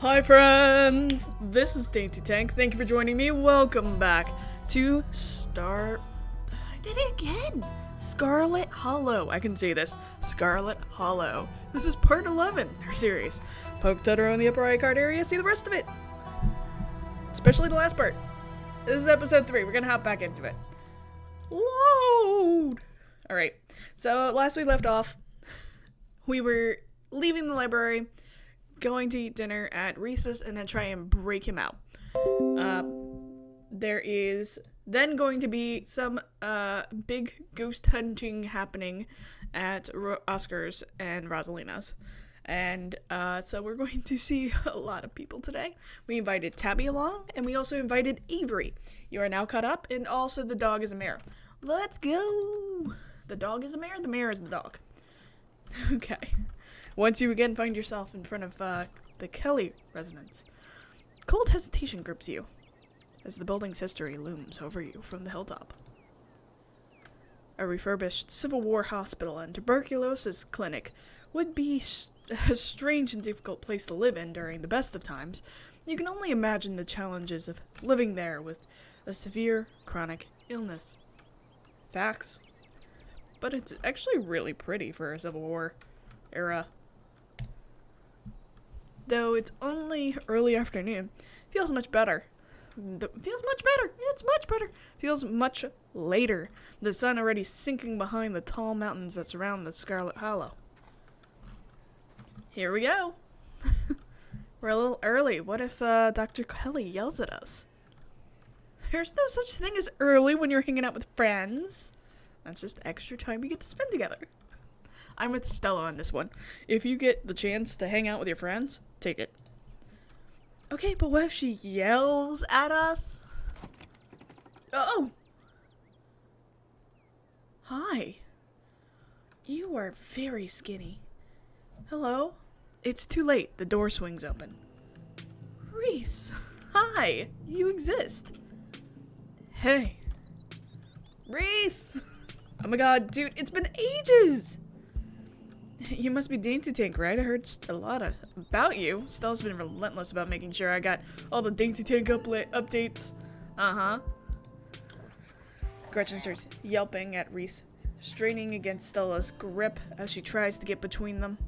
Hi friends! This is Dainty Tank. Thank you for joining me. Welcome back to I did it again! Scarlet Hollow. I can say this. Scarlet Hollow. This is part 11 in our series. Poke Totoro in the upper right card area, see the rest of it. Especially the last part. This is episode 3. We're gonna hop back into it. Load! Alright, so last we left off, we were leaving the library, going to eat dinner at Reese's, and then try and break him out. There is then going to be some big ghost hunting happening at Oscar's and Rosalina's. And so we're going to see a lot of people today. We invited Tabby along, and we also invited Avery. You are now caught up, and also the dog is a mare. Let's go! The dog is a mare, the mare is the dog. Okay. Once you again find yourself in front of the Kelly residence, cold hesitation grips you as the building's history looms over you from the hilltop. A refurbished Civil War hospital and tuberculosis clinic would be a strange and difficult place to live in during the best of times. You can only imagine the challenges of living there with a severe chronic illness. Facts. But it's actually really pretty for a Civil War era. Though it's only early afternoon, feels much better. It's much better. Feels much later. The sun already sinking behind the tall mountains that surround the Scarlet Hollow. Here we go. We're a little early. What if Dr. Kelly yells at us? There's no such thing as early when you're hanging out with friends. That's just extra time you get to spend together. I'm with Stella on this one. If you get the chance to hang out with your friends, take it. Okay, but what if she yells at us? Oh! Hi. You are very skinny. Hello? It's too late. The door swings open. Reese. Hi. You exist. Hey. Reese! Oh my god, dude, it's been ages! You must be Dainty Tank, right? I heard a lot about you. Stella's been relentless about making sure I got all the Dainty Tank updates. Uh-huh. Gretchen starts yelping at Reese, straining against Stella's grip as she tries to get between them.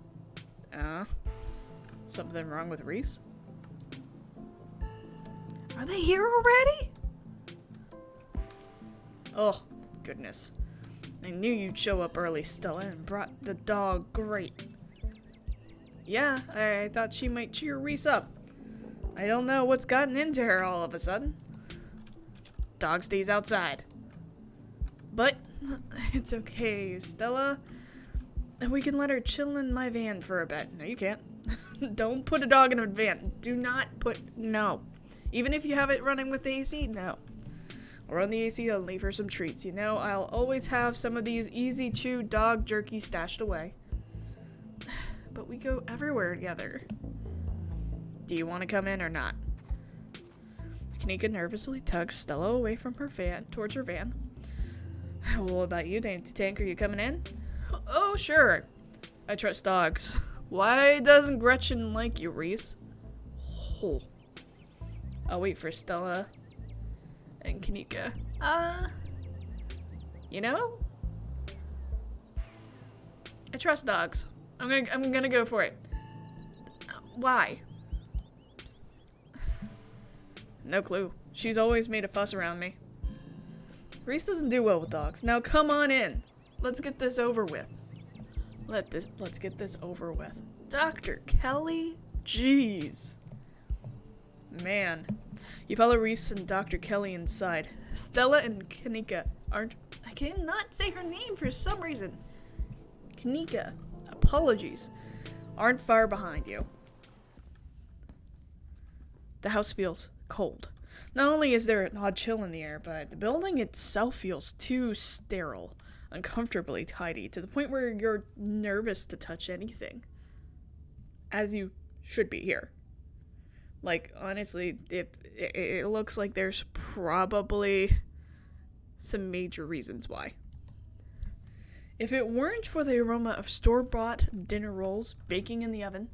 Something wrong with Reese? Are they here already? Oh, goodness. I knew you'd show up early, Stella, and brought the dog. Great. Yeah, I thought she might cheer Reese up. I don't know what's gotten into her all of a sudden. Dog stays outside. But it's okay, Stella. We can let her chill in my van for a bit. No, you can't. Don't put a dog in a van. Do not put... No. Even if you have it running with the AC, no. Or on the AC, I'll leave her some treats. You know, I'll always have some of these easy chew dog jerky stashed away. But we go everywhere together. Do you want to come in or not? Kanika nervously tugs Stella away from her van, towards her van. Well, what about you, Dainty Tank? Are you coming in? Oh, sure. I trust dogs. Why doesn't Gretchen like you, Reese? Oh. I'll wait for Stella and Kanika. You know? I trust dogs. I'm gonna go for it. Why? No clue. She's always made a fuss around me. Reese doesn't do well with dogs. Now come on in. Let's get this over with. Let's get this over with. Dr. Kelly? Jeez. Man. You follow Reese and Dr. Kelly inside. Stella and Kanika aren't... I cannot say her name for some reason. Kanika, apologies, aren't far behind you. The house feels cold. Not only is there an odd chill in the air, but the building itself feels too sterile, uncomfortably tidy, to the point where you're nervous to touch anything. As you should be here. Like, honestly, it looks like there's probably some major reasons why. If it weren't for the aroma of store-bought dinner rolls baking in the oven,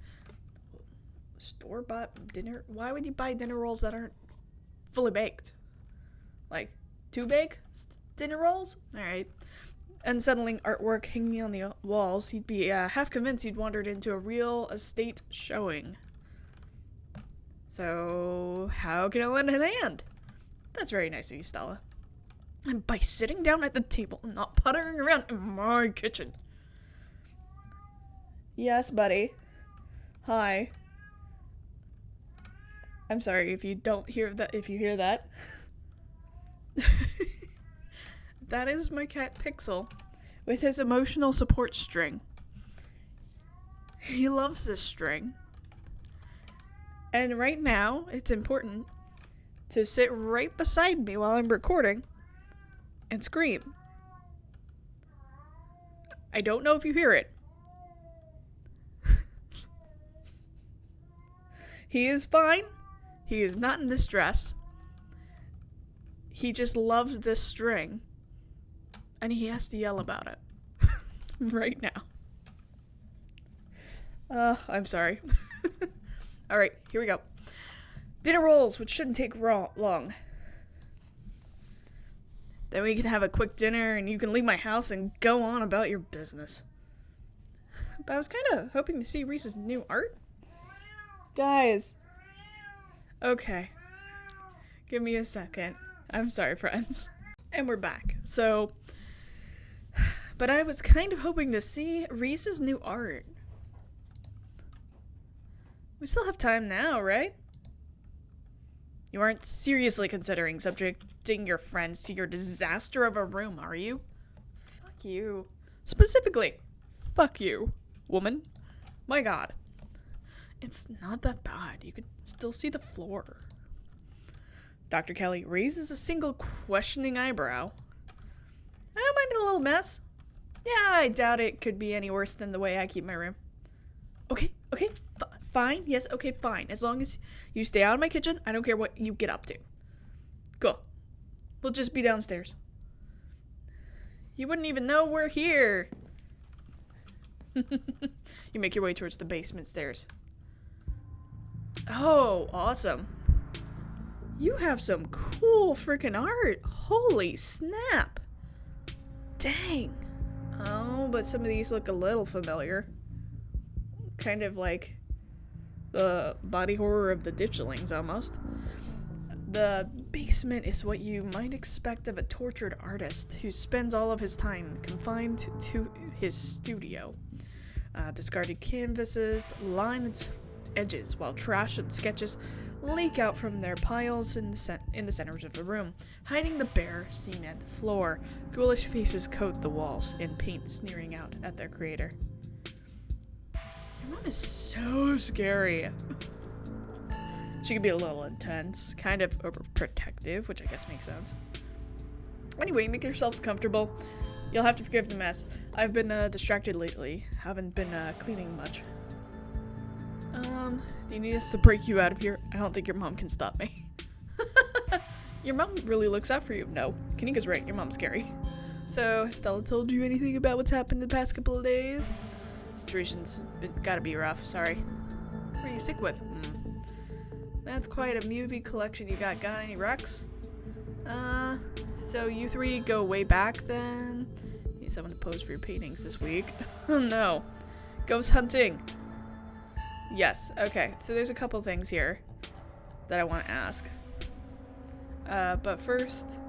Store-bought dinner? Why would you buy dinner rolls that aren't fully baked? Like, too big dinner rolls? Alright. Unsettling artwork hanging on the walls, he'd be half convinced he'd wandered into a real estate showing. So, how can I lend a hand? That's very nice of you, Stella. And by sitting down at the table and not puttering around in my kitchen. Yes, buddy. Hi. I'm sorry if you don't hear that, if you hear that. That is my cat Pixel with his emotional support string. He loves this string. And right now, it's important to sit right beside me while I'm recording and scream. I don't know if you hear it. He is fine. He is not in distress. He just loves this string. And he has to yell about it. Right now. I'm sorry. Alright, here we go. Dinner rolls, which shouldn't take long. Then we can have a quick dinner and you can leave my house and go on about your business. But I was kind of hoping to see Reese's new art. Guys. Okay. Give me a second. I'm sorry, friends. And we're back. So, but I was kind of hoping to see Reese's new art. We still have time now, right? You aren't seriously considering subjecting your friends to your disaster of a room, are you? Fuck you. Specifically, fuck you, woman. My God. It's not that bad. You could still see the floor. Dr. Kelly raises a single questioning eyebrow. I don't mind a little mess. Yeah, I doubt it could be any worse than the way I keep my room. Okay, fine. Yes, okay, fine. As long as you stay out of my kitchen, I don't care what you get up to. Cool. We'll just be downstairs. You wouldn't even know we're here. You make your way towards the basement stairs. Oh, awesome. You have some cool freaking art. Holy snap. Dang. Oh, but some of these look a little familiar. Kind of like the body horror of the ditchlings, almost. The basement is what you might expect of a tortured artist who spends all of his time confined to his studio. Discarded canvases line its edges, while trash and sketches leak out from their piles in the centers of the room, hiding the bare cement floor. Ghoulish faces coat the walls, and paint sneering out at their creator. Your mom is so scary. She can be a little intense, kind of overprotective, which I guess makes sense. Anyway, make yourselves comfortable. You'll have to forgive the mess. I've been distracted lately. Haven't been cleaning much. Do you need us to break you out of here? I don't think your mom can stop me. Your mom really looks out for you. No, Kanika's right. Your mom's scary. So, has Stella told you anything about what's happened the past couple of days? Situation's gotta be rough. Sorry. What are you sick with? That's quite a movie collection you got. Got any wrecks? So you three go way back then? Need someone to pose for your paintings this week. Oh no. Ghost hunting. Yes, okay. So there's a couple things here that I want to ask. But first,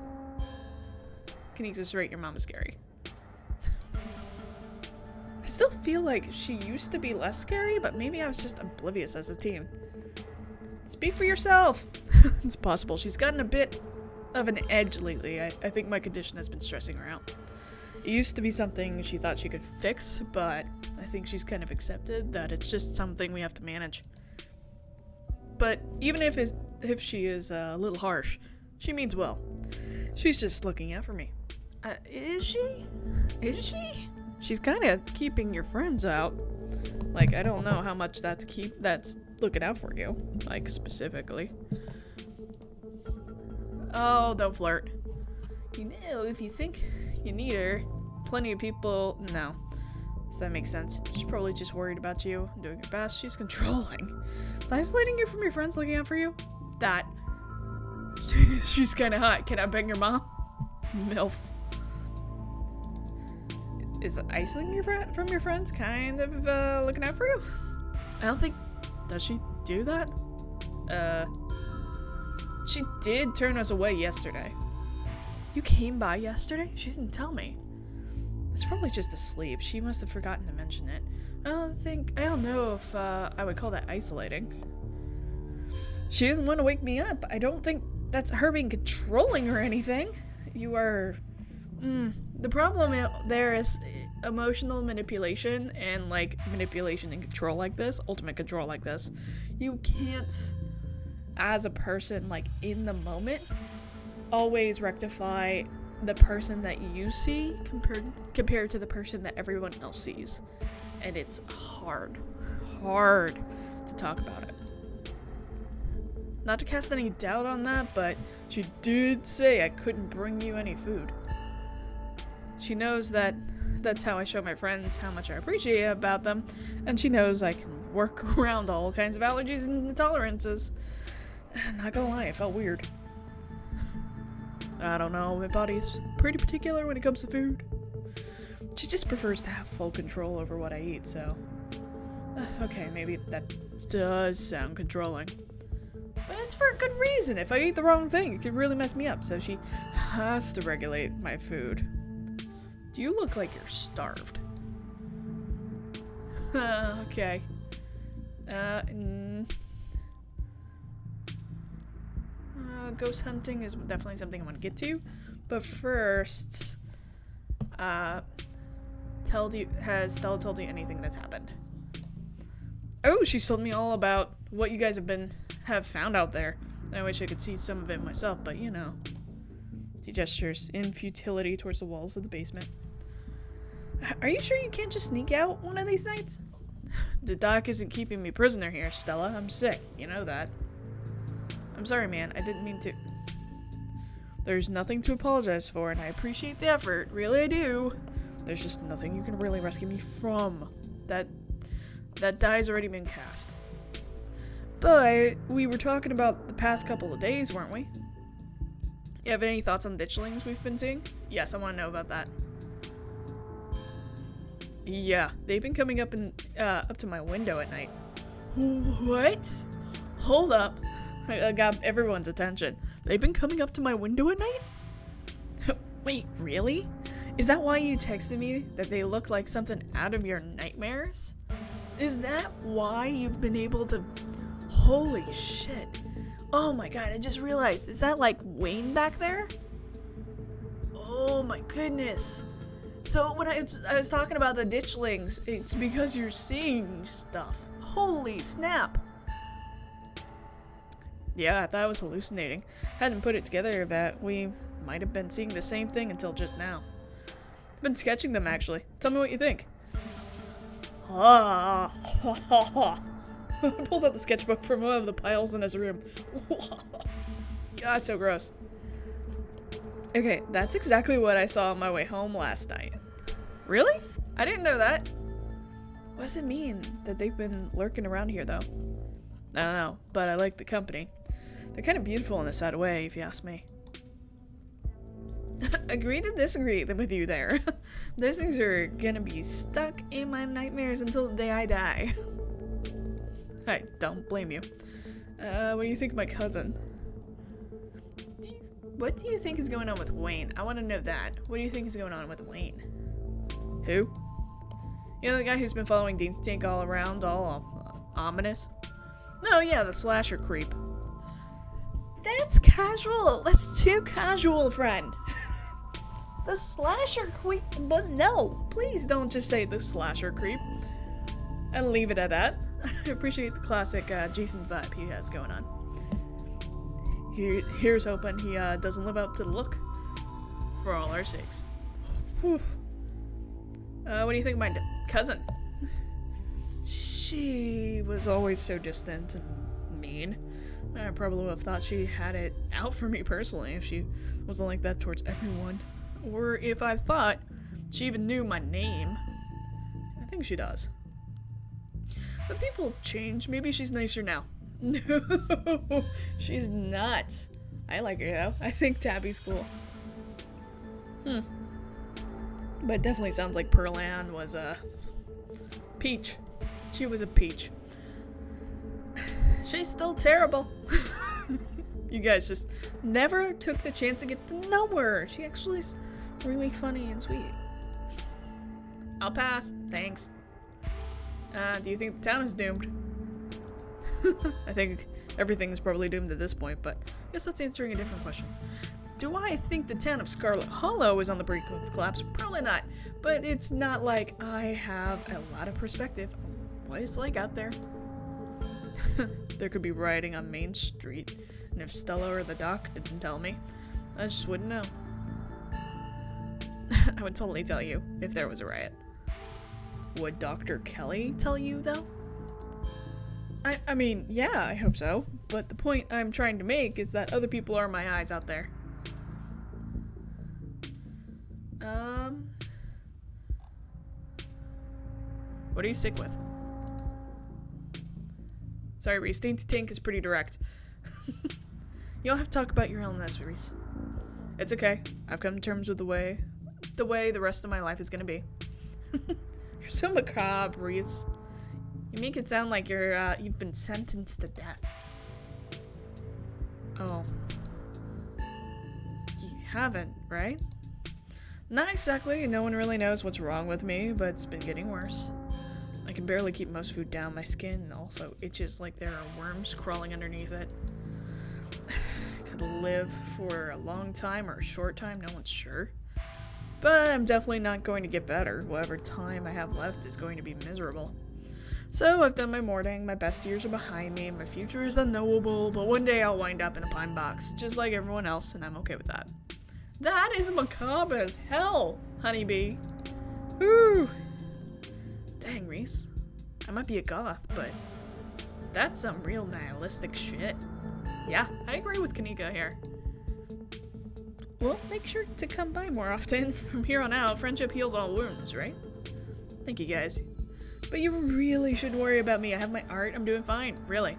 can you just rate your mom is scary? I still feel like she used to be less scary, but maybe I was just oblivious as a teen. Speak for yourself! It's possible. She's gotten a bit of an edge lately. I think my condition has been stressing her out. It used to be something she thought she could fix, but I think she's kind of accepted that it's just something we have to manage. But even if she is a little harsh, she means well. She's just looking out for me. Is she? Is she? She's kind of keeping your friends out. Like, I don't know how much that's looking out for you, like, specifically. Oh, don't flirt. You know, if you think you need her, plenty of people, no. So that makes sense. She's probably just worried about you, doing her best. She's controlling. Is isolating you from your friends looking out for you? That. She's kind of hot. Can I bang your mom? MILF. Is isolating you from your friends kind of looking out for you? I don't think... Does she do that? She did turn us away yesterday. You came by yesterday? She didn't tell me. It's probably just asleep. She must have forgotten to mention it. I don't know if I would call that isolating. She didn't want to wake me up. I don't think that's her being controlling or anything. You are... the problem there is emotional manipulation and, like, manipulation and control like this, ultimate control like this. You can't, as a person, like, in the moment, always rectify the person that you see compared to the person that everyone else sees. And it's hard to talk about it. Not to cast any doubt on that, but she did say I couldn't bring you any food. She knows that that's how I show my friends how much I appreciate about them, and she knows I can work around all kinds of allergies and intolerances. Not gonna lie, it felt weird. I don't know, my body's pretty particular when it comes to food. She just prefers to have full control over what I eat, so... okay, maybe that does sound controlling. But it's for a good reason. If I eat the wrong thing, it could really mess me up, so she has to regulate my food. Do you look like you're starved? Okay. Ghost hunting is definitely something I want to get to, but first, has Stella told you anything that's happened? Oh, she's told me all about what you guys have found out there. I wish I could see some of it myself, but you know. He gestures in futility towards the walls of the basement. Are you sure you can't just sneak out one of these nights? The doc isn't keeping me prisoner here, Stella. I'm sick. You know that. I'm sorry, man. I didn't mean to. There's nothing to apologize for, and I appreciate the effort. Really, I do. There's just nothing you can really rescue me from. That die's already been cast. But we were talking about the past couple of days, weren't we? You have any thoughts on ditchlings we've been seeing? Yes, I want to know about that. Yeah, they've been coming up to my window at night. What? Hold up. I got everyone's attention. They've been coming up to my window at night? Wait, really? Is that why you texted me that they look like something out of your nightmares? Is that why you've been able to... Holy shit. Oh my god, I just realized. Is that like Wayne back there? Oh my goodness. So when I was talking about the ditchlings, it's because you're seeing stuff. Holy snap. Yeah, I thought I was hallucinating. Hadn't put it together that we might have been seeing the same thing until just now. I've been sketching them, actually. Tell me what you think. Ah, ha ha ha. Pulls out the sketchbook from one of the piles in his room. God, so gross. Okay, that's exactly what I saw on my way home last night. Really? I didn't know that. What does it mean that they've been lurking around here, though? I don't know, but I like the company. They're kind of beautiful in a sad way, if you ask me. Agree to disagree with you there. Those things are gonna be stuck in my nightmares until the day I die. I don't blame you. What do you think of my cousin? What do you think is going on with Wayne? I want to know that. What do you think is going on with Wayne? Who? You know the guy who's been following Dean's tank all around, all ominous? No, yeah, the slasher creep. That's casual. That's too casual, friend. The slasher creep, but no. Please don't just say the slasher creep. And leave it at that. I appreciate the classic Jason vibe he has going on. Here's hoping he doesn't live up to the look. For all our sakes. Whew. What do you think of my cousin? She was always so distant and mean. I probably would have thought she had it out for me personally if she wasn't like that towards everyone. Or if I thought she even knew my name. think she does. But people change. Maybe she's nicer now. No, she's not. I like her though. I think Tabby's cool. But it definitely sounds like Pearl Ann was a peach. She was a peach. She's still terrible. You guys just never took the chance to get to know her. She actually is really funny and sweet. I'll pass. Thanks. Do you think the town is doomed? I think everything's probably doomed at this point, but I guess that's answering a different question. Do I think the town of Scarlet Hollow is on the brink of collapse? Probably not, but it's not like I have a lot of perspective on what it's like out there. There could be rioting on Main Street, and if Stella or the doc didn't tell me, I just wouldn't know. I would totally tell you if there was a riot. Would Dr. Kelly tell you, though? I mean, yeah, I hope so, but the point I'm trying to make is that other people are my eyes out there. What are you sick with? Sorry, Reese, Tank is pretty direct. You don't have to talk about your illness, Reese. It's okay. I've come to terms with the way the rest of my life is gonna be. You're so macabre, Reese. You make it sound like you've been sentenced to death. Oh. You haven't, right? Not exactly. No one really knows what's wrong with me, but it's been getting worse. I can barely keep most food down. My skin also itches like there are worms crawling underneath it. I could live for a long time or a short time, no one's sure. But I'm definitely not going to get better. Whatever time I have left is going to be miserable. So I've done my mourning, my best years are behind me, my future is unknowable, but one day I'll wind up in a pine box, just like everyone else, and I'm okay with that. That is macabre as hell, honeybee. Whew. Dang, Reese. I might be a goth, but that's some real nihilistic shit. Yeah, I agree with Kanika here. Well, make sure to come by more often. From here on out, friendship heals all wounds, right? Thank you, guys. But you really shouldn't worry about me. I have my art. I'm doing fine. Really.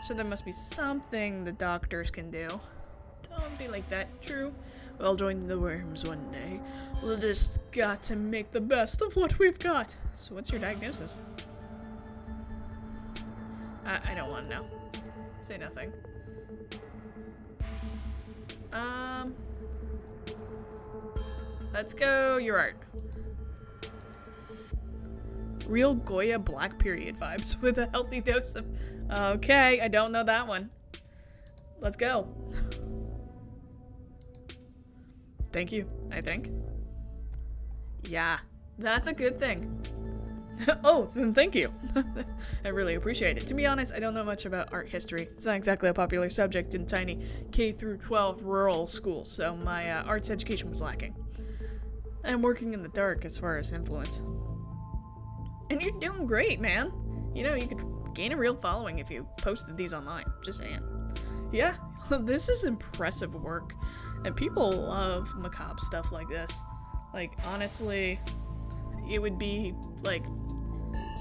So there must be something the doctors can do. Don't be like that. True. We'll join the worms one day. We'll just got to make the best of what we've got. So what's your diagnosis? I don't want to know. Say nothing. Let's go your art. Real Goya Black Period vibes with a healthy dose of... Okay, I don't know that one. Let's go. Thank you, I think. Yeah, that's a good thing. Oh, then thank you. I really appreciate it. To be honest, I don't know much about art history. It's not exactly a popular subject in tiny K-12 rural schools, so my arts education was lacking. I'm working in the dark as far as influence. And you're doing great, man. You know, you could gain a real following if you posted these online. Just saying. Yeah, this is impressive work. And people love macabre stuff like this. Like, honestly, it would be, like,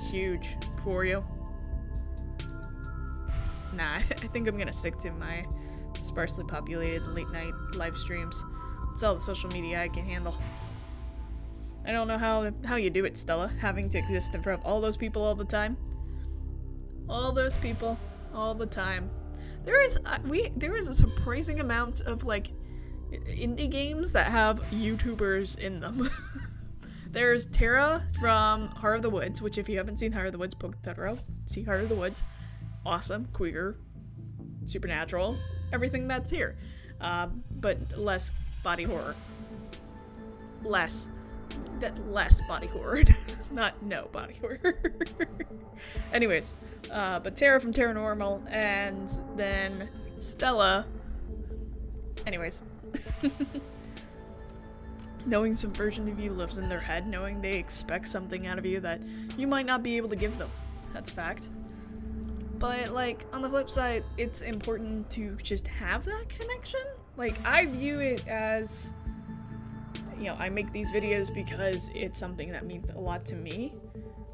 huge for you. Nah, I think I'm gonna stick to my sparsely populated late-night live streams. It's all the social media I can handle. I don't know how you do it, Stella, having to exist in front of all those people all the time. All those people, all the time. There is a surprising amount of, like, indie games that have YouTubers in them. There's Tara from Heart of the Woods, which if you haven't seen Heart of the Woods, Poketaro, see Heart of the Woods. Awesome, queer, supernatural, everything that's here. But less body horror. Less body horror. Not no body horror. Anyways, but Tara from Terranormal, and then Stella. Anyways. Knowing some version of you lives in their head, knowing they expect something out of you that you might not be able to give them. That's fact. But, like, on the flip side, it's important to just have that connection. Like, I view it as I make these videos because it's something that means a lot to me,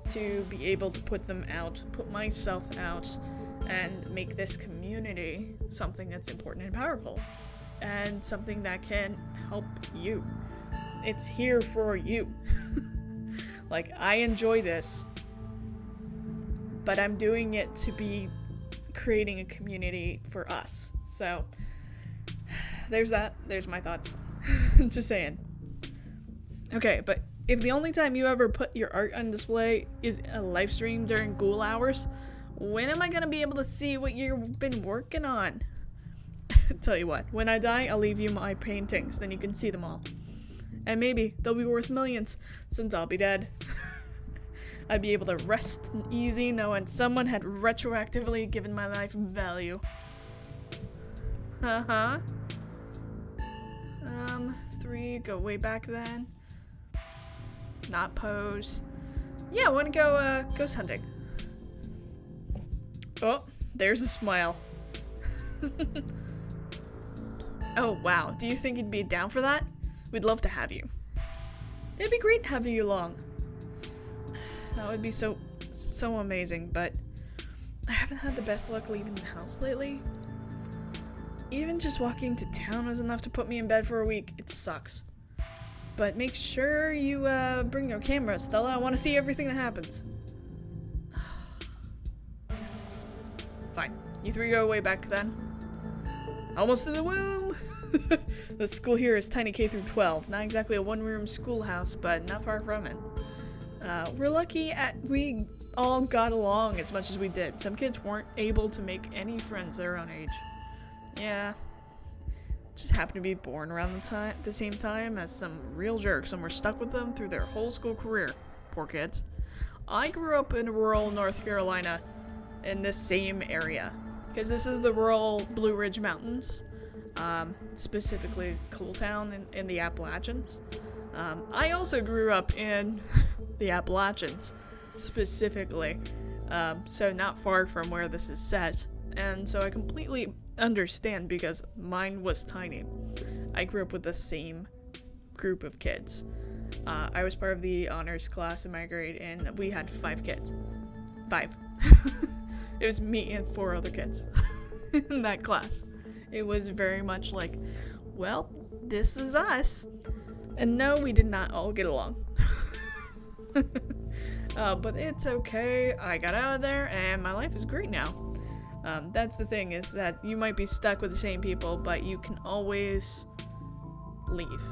to be able to put them out, put myself out, and make this community something that's important and powerful, and something that can help you. It's here for you. Like, I enjoy this, but I'm doing it to be creating a community for us. So, there's that. There's my thoughts. Just saying. Okay, but if the only time you ever put your art on display is a live stream during school hours, when am I gonna be able to see what you've been working on? Tell you what, when I die, I'll leave you my paintings, then you can see them all. And maybe they'll be worth millions, since I'll be dead. I'd be able to rest easy knowing someone had retroactively given my life value. 3, go way back then. Not pose. Yeah, I wanna go, ghost hunting. Oh, there's a smile. Oh, wow. Do you think you'd be down for that? We'd love to have you. It'd be great having you along. That would be so amazing, but I haven't had the best luck leaving the house lately. Even just walking to town was enough to put me in bed for a week. It sucks. But make sure you bring your camera, Stella. I want to see everything that happens. Fine. You 3 go way back then. Almost to the womb! The school here is tiny K through 12. Not exactly a one-room schoolhouse, but not far from it. We're lucky we all got along as much as we did. Some kids weren't able to make any friends their own age. Yeah. Just happened to be born around the same time as some real jerks and were stuck with them through their whole school career. Poor kids. I grew up in rural North Carolina in this same area, because this is the rural Blue Ridge Mountains, specifically Coal Town in the Appalachians. I also grew up in the Appalachians, specifically, so not far from where this is set, and so I completely understand because mine was tiny. I grew up with the same group of kids. I was part of the honors class in my grade, and we had 5 kids. 5. It was me and 4 other kids in that class. It was very much like, well, this is us. And no, we did not all get along. But it's okay. I got out of there, and my life is great now. That's the thing, is that you might be stuck with the same people, but you can always leave.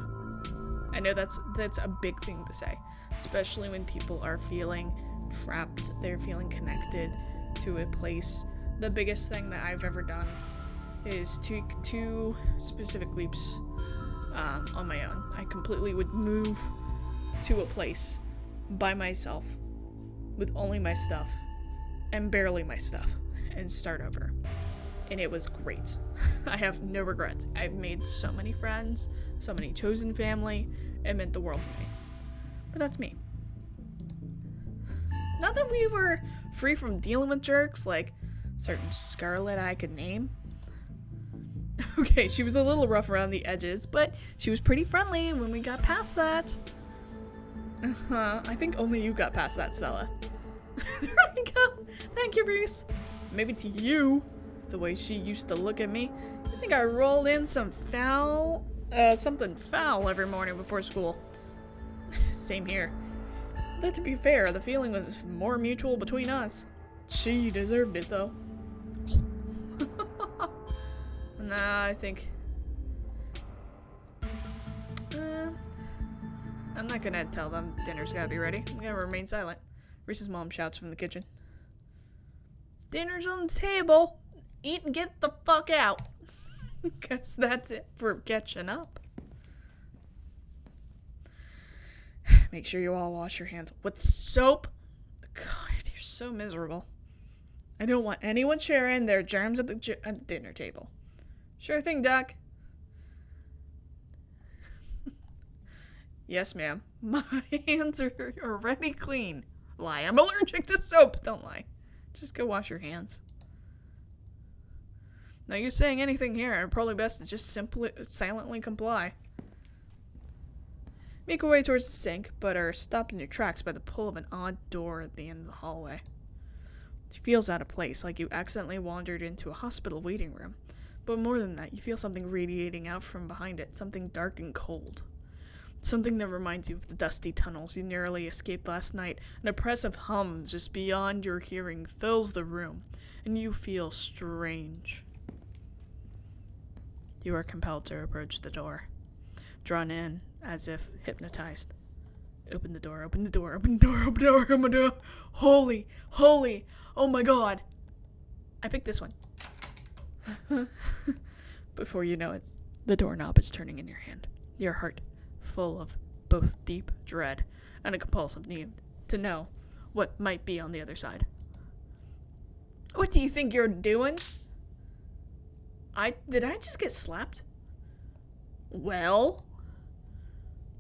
I know that's a big thing to say, especially when people are feeling trapped, they're feeling connected to a place. The biggest thing that I've ever done is take 2 specific leaps on my own. I completely would move to a place by myself with only my stuff and barely my stuff and start over. And it was great. I have no regrets. I've made so many friends, so many chosen family. It meant the world to me. But that's me. Not that we were free from dealing with jerks like certain Scarlet I could name. Okay, she was a little rough around the edges, but she was pretty friendly when we got past that. I think only you got past that, Stella. There we go. Thank you, Reese. Maybe to you, the way she used to look at me, I think I rolled in something foul every morning before school. Same here. But to be fair, the feeling was more mutual between us. She deserved it, though. Nah, I think... I'm not gonna tell them dinner's gotta be ready. I'm gonna remain silent. Reese's mom shouts from the kitchen. Dinner's on the table. Eat and get the fuck out. Guess that's it for catching up. Make sure you all wash your hands with soap. God, you're so miserable. I don't want anyone sharing their germs at the dinner table. Sure thing, Doc. Yes, ma'am. My hands are already clean. Lie. I'm allergic to soap. Don't lie. Just go wash your hands. Now you're saying anything here, probably best to just silently comply. make your way towards the sink, but are stopped in your tracks by the pull of an odd door at the end of the hallway. It feels out of place, like you accidentally wandered into a hospital waiting room. But more than that, you feel something radiating out from behind it, something dark and cold. Something that reminds you of the dusty tunnels you narrowly escaped last night. An oppressive hum just beyond your hearing fills the room, and you feel strange. You are compelled to approach the door, drawn in as if hypnotized. Open the door, open the door, open the door, open the door, open the door. Holy, holy, oh my god. I picked this one. Before you know it, the doorknob is turning in your hand. Your heart full of both deep dread and a compulsive need to know what might be on the other side. What do you think you're doing? Did I just get slapped? Well,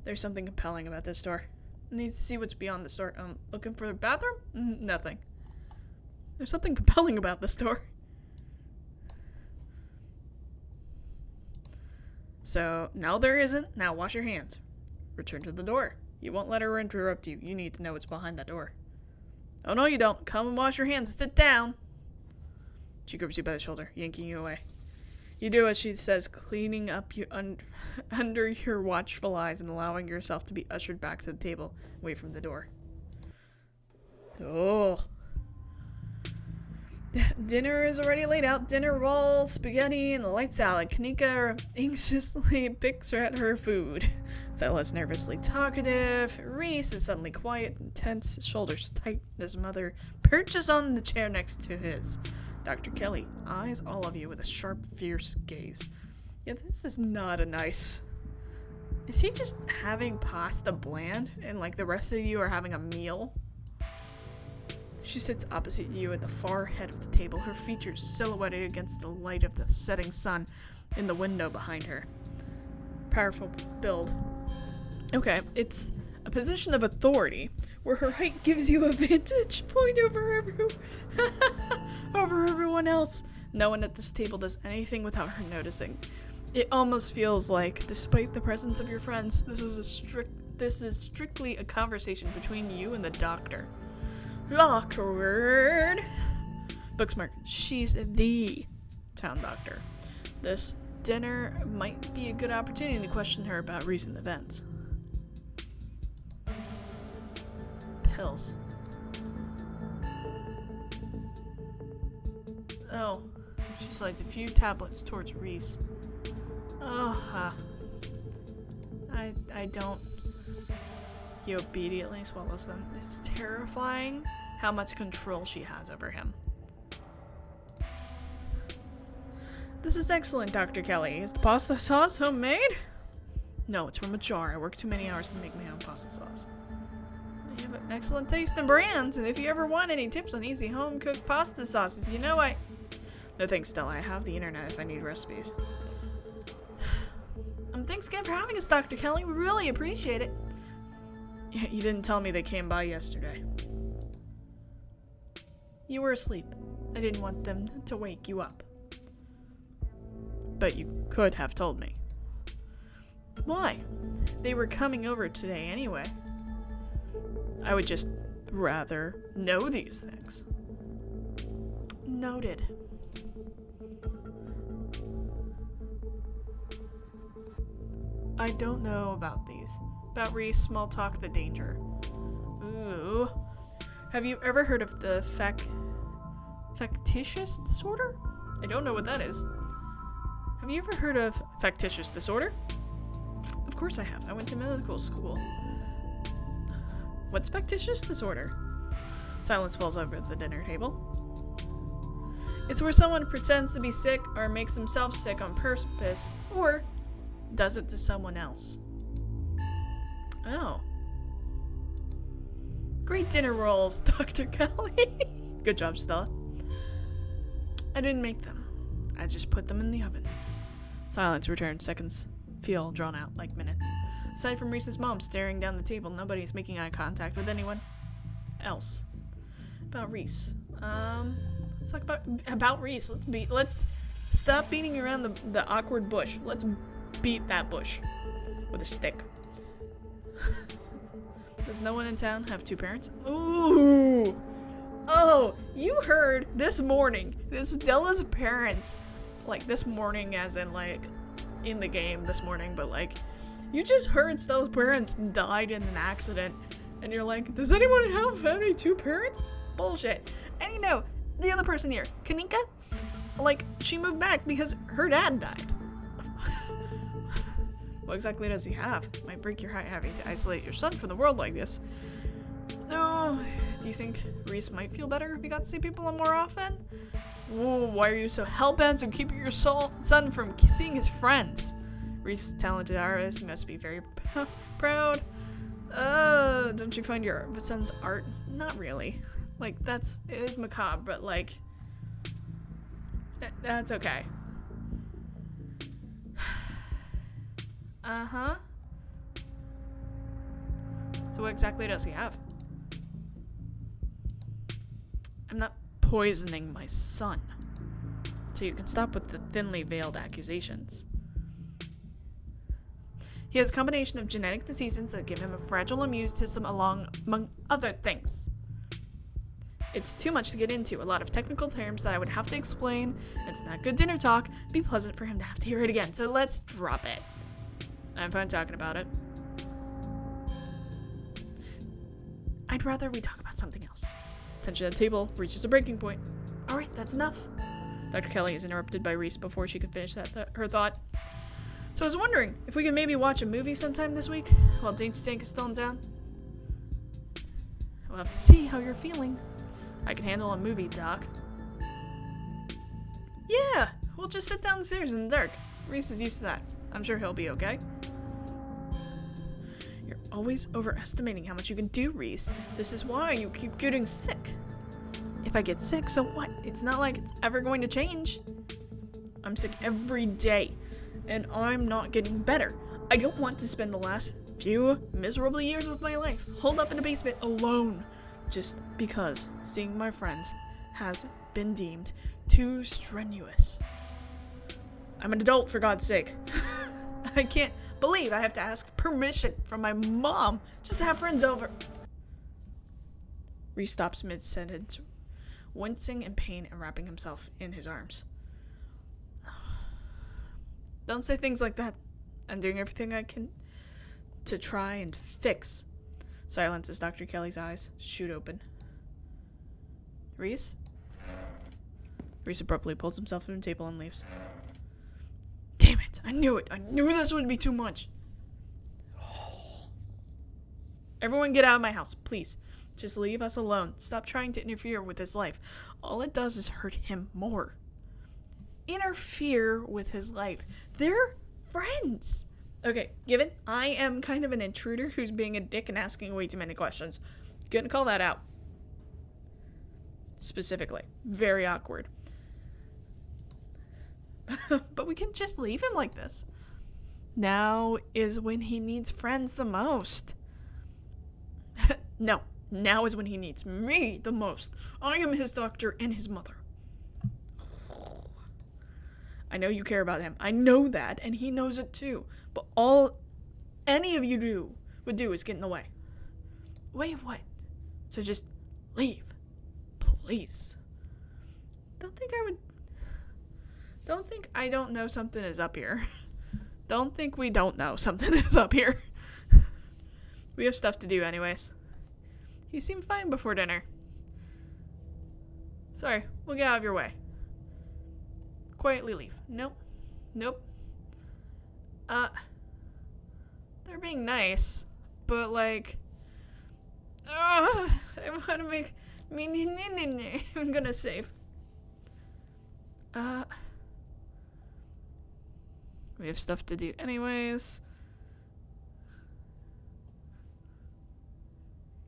there's something compelling about this door. I need to see what's beyond this door. Looking for the bathroom? Nothing. There's something compelling about this door. So, now there isn't. Now wash your hands. Return to the door. You won't let her interrupt you. You need to know what's behind that door. Oh, no, you don't. Come and wash your hands. Sit down. She grips you by the shoulder, yanking you away. You do as she says, cleaning up you under your watchful eyes and allowing yourself to be ushered back to the table, away from the door. Oh. Dinner is already laid out. Dinner rolls, spaghetti, and a light salad. Kanika anxiously picks at her food. Stella's nervously talkative. Reese is suddenly quiet and tense, his shoulders tight. His mother perches on the chair next to his. Dr. Kelly eyes all of you with a sharp, fierce gaze. Yeah, this is not a nice... Is he just having pasta bland and like the rest of you are having a meal? She sits opposite you at the far head of the table, her features silhouetted against the light of the setting sun in the window behind her. Powerful build. Okay, it's a position of authority where her height gives you a vantage point over everyone else. No one at this table does anything without her noticing. It almost feels like, despite the presence of your friends, this is strictly a conversation between you and the doctor. Awkward. Booksmark. She's the town doctor. This dinner might be a good opportunity to question her about recent events. Pills. Oh. She slides a few tablets towards Reese. Oh, I don't... He obediently swallows them. It's terrifying how much control she has over him. This is excellent, Dr. Kelly. Is the pasta sauce homemade? No, it's from a jar. I work too many hours to make my own pasta sauce. You have an excellent taste and brands, and if you ever want any tips on easy home-cooked pasta sauces, you know No thanks, Stella. I have the internet if I need recipes. Thanks again for having us, Dr. Kelly. We really appreciate it. You didn't tell me they came by yesterday. You were asleep. I didn't want them to wake you up. But you could have told me. Why? They were coming over today anyway. I would just rather know these things. Noted. I don't know about these. About Reese, small talk, the danger. Ooh. Have you ever heard of the factitious disorder? I don't know what that is. Have you ever heard of factitious disorder? Of course I have. I went to medical school. What's factitious disorder? Silence falls over the dinner table. It's where someone pretends to be sick or makes himself sick on purpose or does it to someone else. Oh. Great dinner rolls, Dr. Kelly. Good job, Stella. I didn't make them. I just put them in the oven. Silence returns. Seconds feel drawn out like minutes. Aside from Reese's mom staring down the table, nobody is making eye contact with anyone else. About Reese. Let's talk about Reese. Let's stop beating around the awkward bush. Let's beat that bush with a stick. Does no one in town have two parents? Ooh! Oh, you heard this morning. This is Stella's parents. Like, this morning as in, like, in the game this morning, but, like, you just heard Stella's parents died in an accident, and you're like, does anyone have any two parents? Bullshit. And you know, the other person here, Kanika, like, she moved back because her dad died. What exactly does he have? Might break your heart having to isolate your son from the world like this. No, do you think Reese might feel better if he got to see people more often? Whoa, why are you so hell-bent on keeping your son from seeing his friends? Reese is a talented artist. He must be very proud. Don't you find your son's art? Not really. Like, it is macabre, but like, that's okay. Uh-huh. So what exactly does he have? I'm not poisoning my son. So you can stop with the thinly veiled accusations. He has a combination of genetic diseases that give him a fragile immune system among other things. It's too much to get into, a lot of technical terms that I would have to explain. It's not good dinner talk. It'd be pleasant for him to have to hear it again, so let's drop it. I'm fine talking about it. I'd rather we talk about something else. Tension at the table reaches a breaking point. Alright, that's enough. Dr. Kelly is interrupted by Reese before she could finish her thought. So I was wondering if we could maybe watch a movie sometime this week while Dainty Tank is still in town. We'll have to see how you're feeling. I can handle a movie, Doc. Yeah, we'll just sit downstairs in the dark. Reese is used to that. I'm sure he'll be okay. You're always overestimating how much you can do, Reese. This is why you keep getting sick. If I get sick, so what? It's not like it's ever going to change. I'm sick every day, and I'm not getting better. I don't want to spend the last few miserable years of my life holed up in a basement alone, just because seeing my friends has been deemed too strenuous. I'm an adult, for God's sake. I can't believe I have to ask permission from my mom just to have friends over. Reese stops mid-sentence, wincing in pain and wrapping himself in his arms. Don't say things like that. I'm doing everything I can to try and fix. Silence as Dr. Kelly's eyes shoot open. Reese? Reese abruptly pulls himself from the table and leaves. Damn it! I knew it! I knew this would be too much! Everyone get out of my house, please. Just leave us alone. Stop trying to interfere with his life. All it does is hurt him more. Interfere with his life. They're friends. Okay, given I am kind of an intruder who's being a dick and asking way too many questions. Gonna call that out. Specifically. Very awkward. But we can just leave him like this. Now is when he needs friends the most. No, now is when he needs me the most. I am his doctor and his mother. I know you care about him. I know that, and he knows it too. But all any of you would do is get in the way. Way of what? So just leave. Please. Don't think I don't know something is up here. Don't think we don't know something is up here. We have stuff to do anyways. You seemed fine before dinner. Sorry, we'll get out of your way. Quietly leave. Nope. They're being nice, but like, I want to make me. I'm gonna save. We have stuff to do anyways.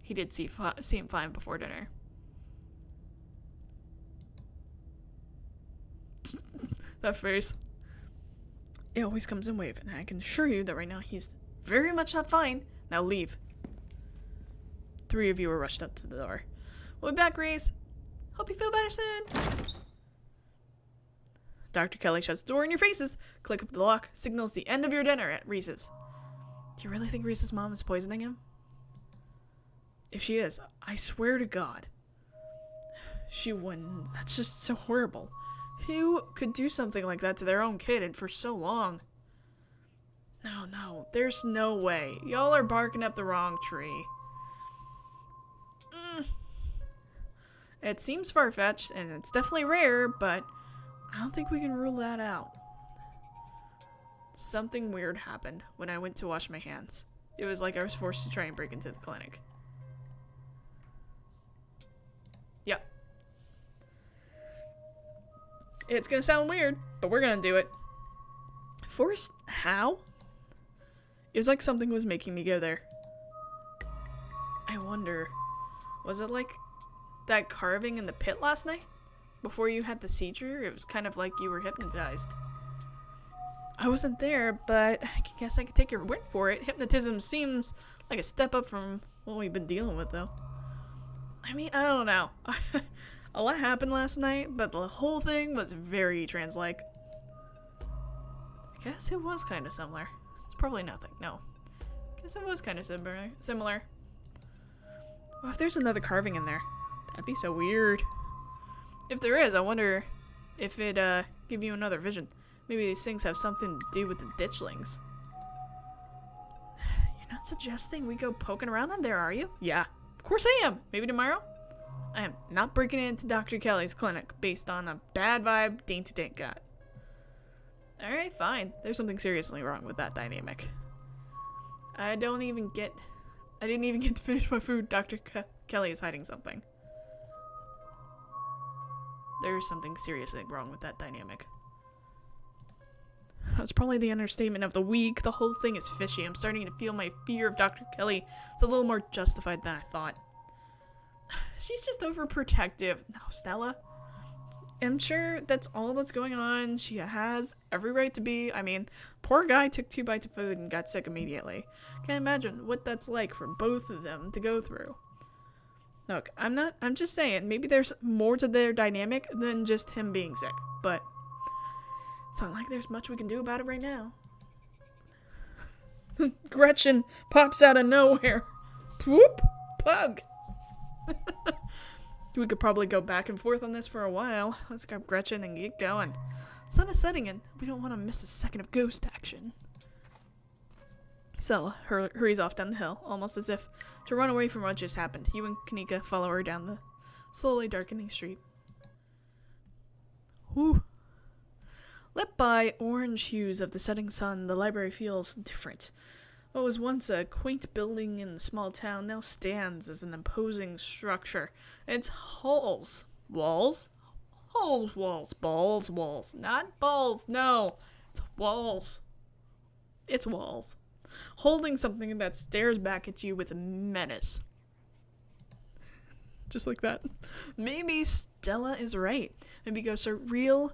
He did seem fine before dinner. That face. It always comes in wave, and I can assure you that right now he's very much not fine. Now leave. 3 of you were rushed up to the door. We'll be back, Reese. Hope you feel better soon. Dr. Kelly shuts the door in your faces. Click of the lock signals the end of your dinner at Reese's. Do you really think Reese's mom is poisoning him? If she is, I swear to God, she wouldn't. That's just so horrible. Who could do something like that to their own kid and for so long? No, there's no way. Y'all are barking up the wrong tree. It seems far-fetched, and it's definitely rare, but I don't think we can rule that out. Something weird happened when I went to wash my hands. It was like I was forced to try and break into the clinic. Yep. It's gonna sound weird, but we're gonna do it. Forced? How? It was like something was making me go there. I wonder, was it like that carving in the pit last night? Before you had the seizure, it was kind of like you were hypnotized. I wasn't there, but I guess I could take your word for it. Hypnotism seems like a step up from what we've been dealing with, though. I mean, I don't know. A lot happened last night, but the whole thing was very trans-like. I guess it was kind of similar. It's probably nothing. No. I guess it was kind of similar. Well, if there's another carving in there, that'd be so weird. If there is, I wonder if it give you another vision. Maybe these things have something to do with the ditchlings. You're not suggesting we go poking around them there, are you? Yeah, of course I am. Maybe tomorrow? I am not breaking into Dr. Kelly's clinic based on a bad vibe Dainty Dink got. Alright, fine. There's something seriously wrong with that dynamic. I didn't even get to finish my food. Dr. Kelly is hiding something. There's something seriously wrong with that dynamic. That's probably the understatement of the week. The whole thing is fishy. I'm starting to feel my fear of Dr. Kelly is a little more justified than I thought. She's just overprotective. No, Stella. I'm sure that's all that's going on. She has every right to be. I mean, poor guy took 2 bites of food and got sick immediately. Can't imagine what that's like for both of them to go through. Look, I'm just saying, maybe there's more to their dynamic than just him being sick, but it's not like there's much we can do about it right now. Gretchen pops out of nowhere. Whoop! Pug! We could probably go back and forth on this for a while. Let's grab Gretchen and get going. Sun is setting and we don't want to miss a second of ghost action. Stella hurries off down the hill, almost as if to run away from what just happened. You and Kanika follow her down the slowly darkening street. Whew. Lit by orange hues of the setting sun, the library feels different. What was once a quaint building in the small town now stands as an imposing structure. Its halls. Walls? Halls, walls. Balls, walls. Not balls, no. It's walls. It's walls. Holding something that stares back at you with a menace. Just like that. Maybe Stella is right. Maybe ghosts are real,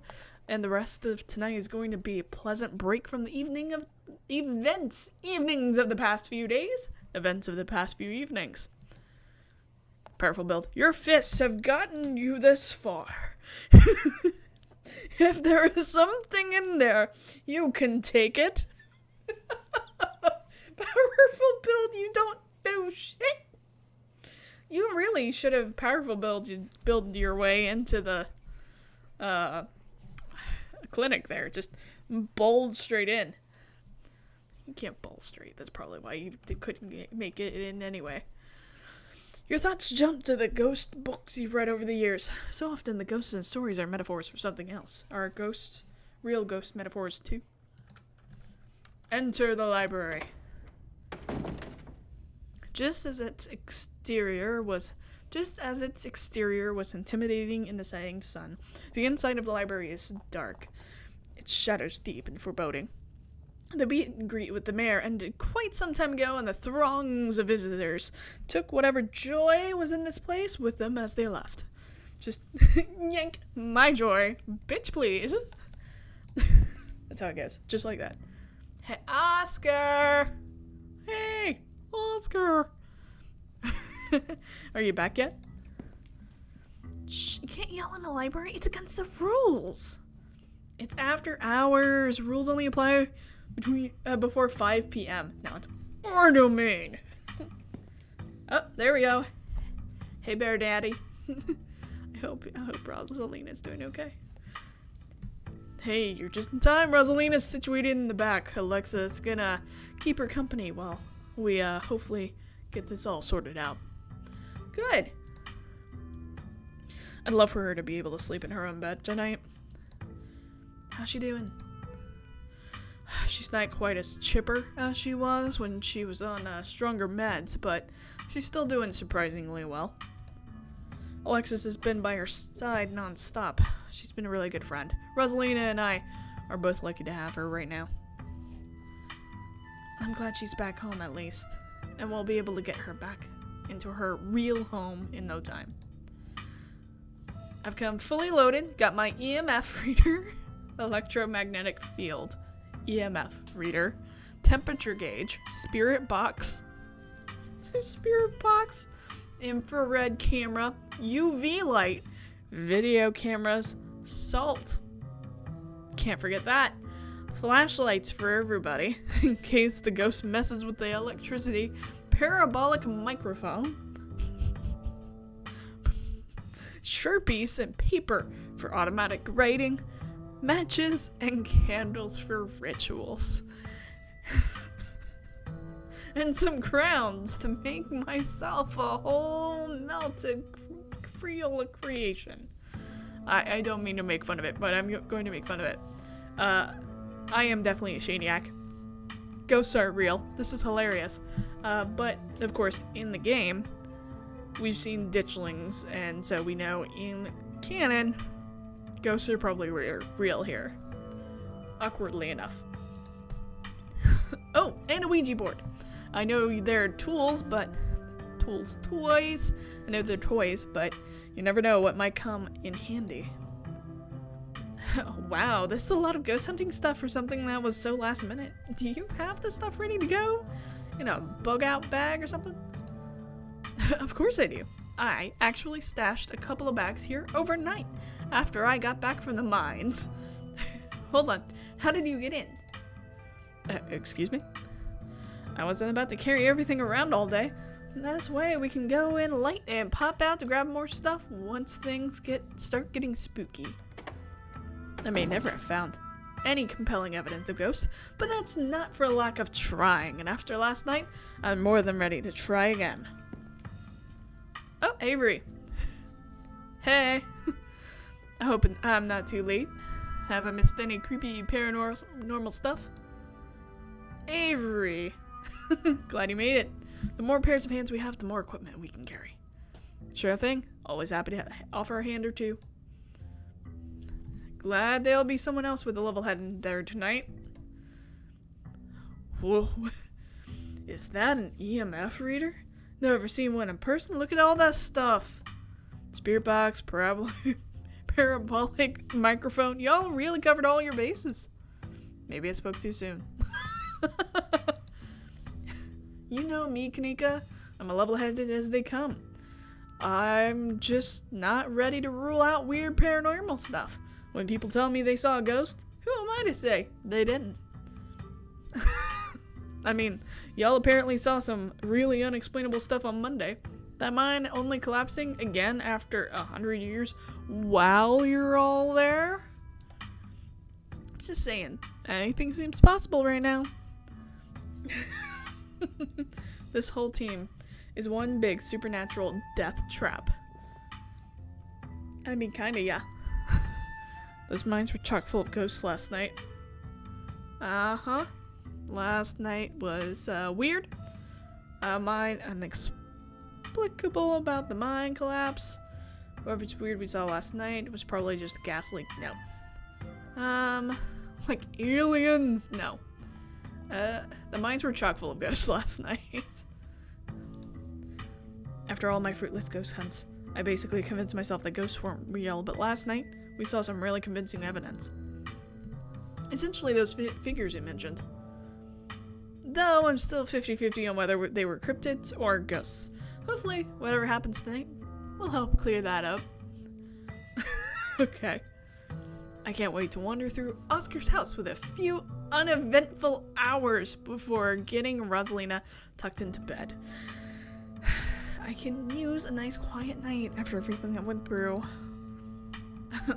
and the rest of tonight is going to be a pleasant break from the evenings of the past few days. Events of the past few evenings. Powerful build. Your fists have gotten you this far. If there is something in there, you can take it. Powerful build, you don't do shit. You really should have powerful build your way into the clinic there. Just bowled straight in. You can't bowl straight. That's probably why you couldn't make it in anyway. Your thoughts jump to the ghost books you've read over the years. So often the ghosts in stories are metaphors for something else. Are ghosts real ghost metaphors too? Enter the library. Just as its exterior was intimidating in the setting sun, the inside of the library is dark. Its shadows deep and foreboding. The meet and greet with the mayor ended quite some time ago, and the throngs of visitors took whatever joy was in this place with them as they left. Just yank my joy, bitch, please. That's how it goes, just like that. Hey, Oscar! Hey, Oscar! Are you back yet? Shh, you can't yell in the library. It's against the rules. It's after hours. Rules only apply before 5 p.m. Now it's our domain. Oh, there we go. Hey, Bear Daddy. I hope Rosalina's doing okay. Hey, you're just in time. Rosalina's situated in the back. Alexa's gonna keep her company while we hopefully get this all sorted out. Good. I'd love for her to be able to sleep in her own bed tonight. How's she doing? She's not quite as chipper as she was when she was on stronger meds, but she's still doing surprisingly well. Alexis has been by her side non-stop. She's been a really good friend. Rosalina and I are both lucky to have her right now. I'm glad she's back home at least, and we'll be able to get her back into her real home in no time. I've come fully loaded, got my EMF reader, electromagnetic field, EMF reader, temperature gauge, spirit box, infrared camera, UV light, video cameras, salt. Can't forget that. Flashlights for everybody, in case the ghost messes with the electricity, parabolic microphone, Sharpies and paper for automatic writing, matches and candles for rituals. And some crowns to make myself a whole melted real creation. I don't mean to make fun of it, but I'm going to make fun of it. I am definitely a Shaniac. Ghosts aren't real. This is hilarious. But, of course, in the game, we've seen ditchlings, and so we know in canon, ghosts are probably real here. Awkwardly enough. Oh, and a Ouija board. I know they're toys. I know they're toys, but you never know what might come in handy. Wow, this is a lot of ghost hunting stuff for something that was so last minute. Do you have this stuff ready to go? In a bug out bag or something? Of course I do. I actually stashed a couple of bags here overnight after I got back from the mines. Hold on, how did you get in? Excuse me? I wasn't about to carry everything around all day. This way we can go in light and pop out to grab more stuff once things start getting spooky. I may never have found any compelling evidence of ghosts, but that's not for lack of trying, and after last night, I'm more than ready to try again. Oh, Avery. Hey. I hope I'm not too late. Have I missed any creepy paranormal stuff? Avery. Glad you made it. The more pairs of hands we have, the more equipment we can carry. Sure thing. Always happy to offer a hand or two. Glad there'll be someone else with a level head in there tonight. Whoa. Is that an EMF reader? Never seen one in person. Look at all that stuff. Spirit box, parabolic microphone. Y'all really covered all your bases. Maybe I spoke too soon. You know me, Kanika. I'm a level-headed as they come. I'm just not ready to rule out weird paranormal stuff. When people tell me they saw a ghost, who am I to say they didn't? I mean, y'all apparently saw some really unexplainable stuff on Monday. That mine only collapsing again after 100 years while you're all there? Just saying, anything seems possible right now. This whole team is one big supernatural death trap. I mean, kinda, yeah. Those mines were chock full of ghosts last night. Uh-huh. Last night was weird. Mine inexplicable about the mine collapse. Whatever's weird we saw last night was probably just a gas leak. No. Like aliens? No. The mines were chock full of ghosts last night. After all my fruitless ghost hunts, I basically convinced myself that ghosts weren't real, but last night, we saw some really convincing evidence. Essentially those figures you mentioned. Though I'm still 50-50 on whether they were cryptids or ghosts. Hopefully, whatever happens tonight will help clear that up. Okay. I can't wait to wander through Oscar's house with a few uneventful hours before getting Rosalina tucked into bed. I can use a nice quiet night after everything I went through.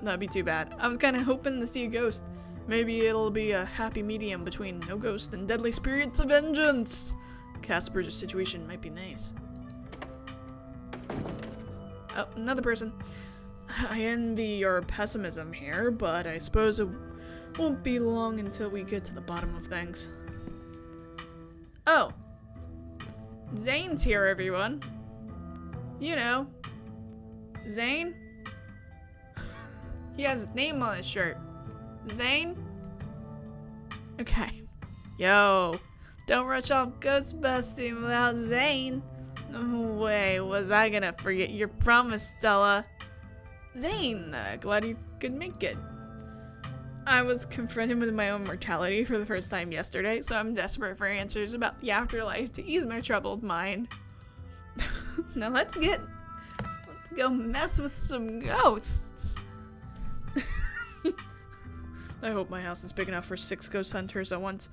That'd be too bad. I was kind of hoping to see a ghost. Maybe it'll be a happy medium between no ghost and deadly spirits of vengeance. Casper's situation might be nice. Oh, another person. I envy your pessimism here, but I suppose it won't be long until we get to the bottom of things. Oh. Zane's here, everyone. You know. Zane? He has a name on his shirt. Zane? Okay. Yo. Don't rush off ghost busting without Zane. No way was I gonna forget your promise, Stella. Zane, glad you could make it. I was confronted with my own mortality for the first time yesterday, so I'm desperate for answers about the afterlife to ease my troubled mind. Now let's go mess with some ghosts. I hope my house is big enough for 6 ghost hunters at once.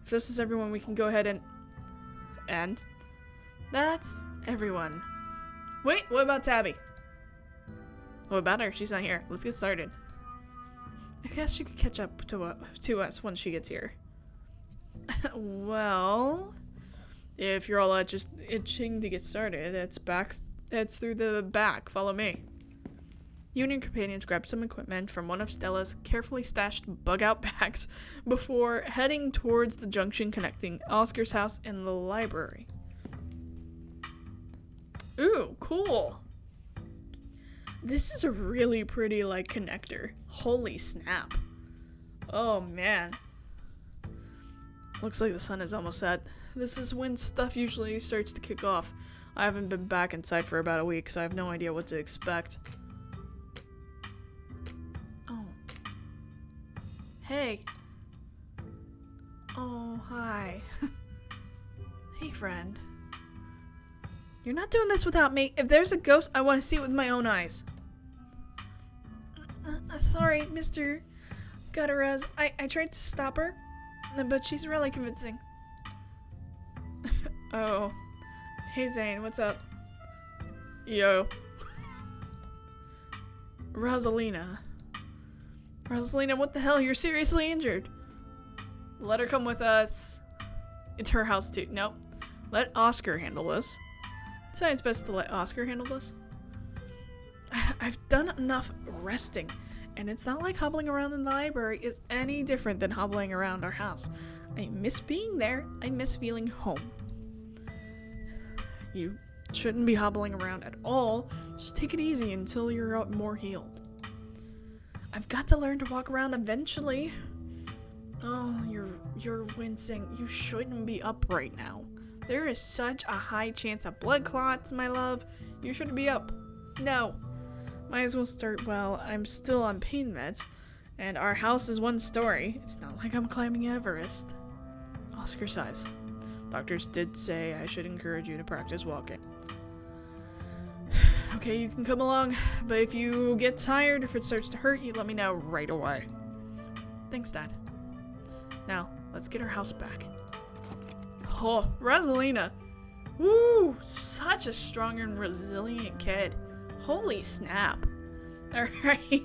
If this is everyone, we can go ahead and that's everyone. Wait, what about Tabby? What about her? She's not here. Let's get started. I guess she could catch up to us when she gets here. Well, if you're all just itching to get started, it's through the back. Follow me. You and your companions grab some equipment from one of Stella's carefully stashed bug-out bags before heading towards the junction connecting Oscar's house and the library. Ooh, cool. This is a really pretty, connector. Holy snap. Oh, man. Looks like the sun is almost set. This is when stuff usually starts to kick off. I haven't been back inside for about a week, so I have no idea what to expect. Oh. Hey. Oh, hi. Hey, friend. You're not doing this without me. If there's a ghost, I want to see it with my own eyes. Sorry, Mr. Gutierrez. I tried to stop her, but she's really convincing. Oh. Hey, Zane, what's up? Yo. Rosalina. Rosalina, what the hell? You're seriously injured. Let her come with us. It's her house, too. Nope. Let Oscar handle this. So it's best to let Oscar handle this. I've done enough resting, and it's not like hobbling around in the library is any different than hobbling around our house. I miss being there. I miss feeling home. You shouldn't be hobbling around at all. Just take it easy until you're more healed. I've got to learn to walk around eventually. Oh, you're wincing. You shouldn't be up right now. There is such a high chance of blood clots, my love. You should be up. No. Might as well start while I'm still on pain meds, and our house is 1 story. It's not like I'm climbing Everest. Oscar sighs. Doctors did say I should encourage you to practice walking. Okay, you can come along, but if you get tired, if it starts to hurt, you let me know right away. Thanks, Dad. Now, let's get our house back. Oh, Rosalina. Woo! Such a strong and resilient kid. Holy snap. Alright.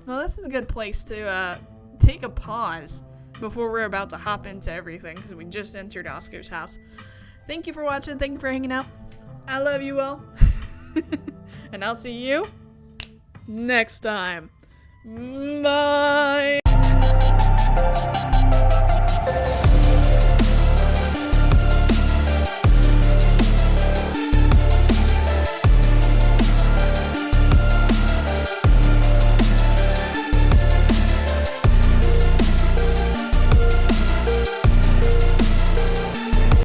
Well, this is a good place to take a pause before we're about to hop into everything, because we just entered Oscar's house. Thank you for watching. Thank you for hanging out. I love you all. And I'll see you next time. Bye!